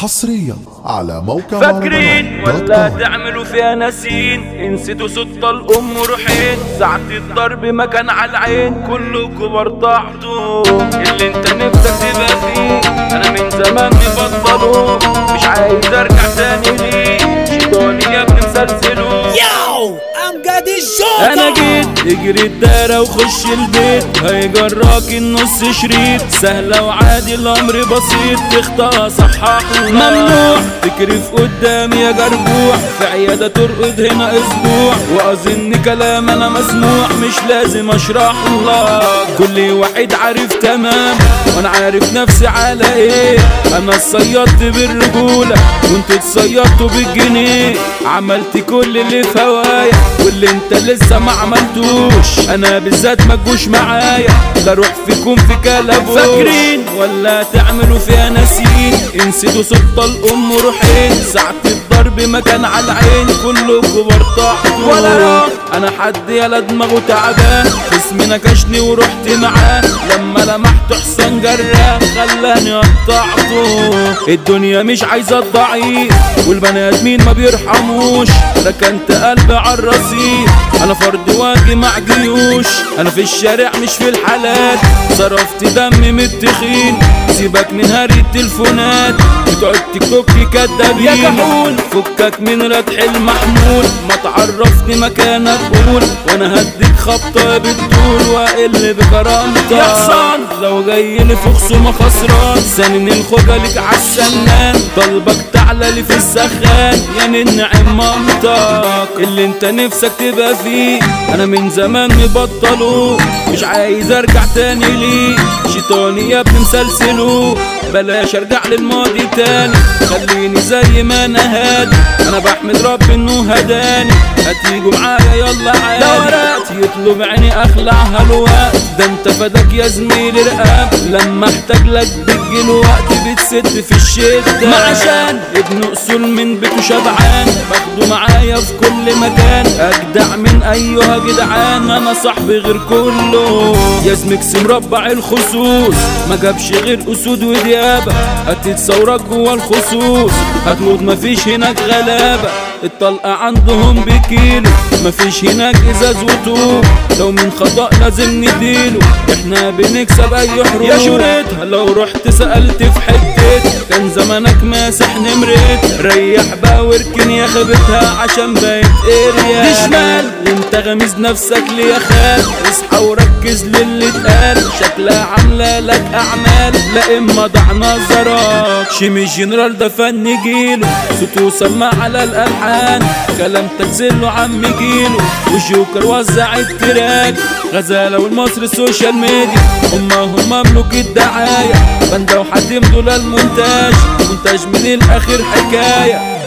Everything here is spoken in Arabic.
حصريا على موقع فاكرين ولا تعملوا فيها ناسين؟ نسيتوا صوت الام روحين ساعة الضرب ما كان على العين كلكوا برطعتوا اللي انت نفسك تبقى فيه. انا من زمان مبطلوه مش عايز ارجع تاني ليه، شيطاني يا ابني مسلسلوه. امجد الجوكر انا جيت اجري الدايره وخش البيت هيجراك النص شريط سهله وعادي الامر بسيط تختار صحح ممنوع تكرف قدامي يا جربوع في عياده ترقد هنا اسبوع واظن كلام انا مسموع مش لازم اشرح لك كل واحد عارف تمام وانا عارف نفسي على ايه. انا اتصيدت بالرجوله وانتوا اتصيدتوا بالجنيه عملت كل اللي في هوايا واللي انت لسه ما عملتوش. انا بالذات ما تجوش معايا لا روح فيكم في كلابوش. فاكرين ولا تعملوا فيها ناسين؟ نسيتوا صوت الام روحين ساعة الضرب ما كان على العين كلكوا برطعتوا ولا انا حد يلا دماغه تعبان خصمي نكشني ورحت معاه لما لمحت حسن جراح خلاني قطعته. الدنيا مش عايزه الضعيف والبني ادمين ما بيرحموش ركنت قلبي عالرصيف انا فرد واجي مع جيوش. انا في الشارع مش في الحالات صرفت دم من التخين سيبك من هري التليفونات بتوع التيك توك كدابين يا كحول فكك من ردح المحمول ما تعرفني مكانك قول وانا هديك خبطه بالطول واقل بكرامتك يا حصان لو جاي لي في خصومه خسران سنين الخوجه ليك عالسنان طلبك تعلى لي في السخان يا ننعم مامتك اللي انت نفسك تبقى فيه. انا من زمان مبطلوه مش عايز ارجع تاني ليه، شيطاني يا ابني مسلسلوه بلاش ارجع للماضي تاني خليني زي ما انا هادي. انا بحمد ربي انه هداني هتيجوا معايا يلا عادي لو ورقت يطلب عيني اخلعها الوقت ده انت فداك يا زميلي رقاب لما احتاج لك بتجي الوقت بتسد في الشده. ما عشان ابن اصول من بيته شبعان باخده معايا في كل مكان اجدع من ايها جدعان انا صاحبي غير كله يا زميكس مربع الخصوص ما جابش غير اسود وديابه هتتصورك جوا الخصوص هتموت مفيش هناك غلابه الطلقه عندهم بكيلو مفيش هناك ازاز وطوب لو من خطأ لازم نديله احنا بنكسب اي حروب يا شريتها لو رحت سألت في حتتها كان زمانك ماسح نمرت ريح بقى واركن يا خيبتها عشان بقت اريا دي شمال انت غميز نفسك ليه يا خال اصحى وركز للي اتقال شكلها عامله لك اعمال لا اما ضع نظرك شيمي جنرال ده فن جيله صوته سمع على الالحان كلام تنزله عم جيله وجوكر وزع التراك غزاله والمصري السوشيال ميديا هم مملوك الدعايه بنده وحاتم دول المونتاج من الاخر حكايه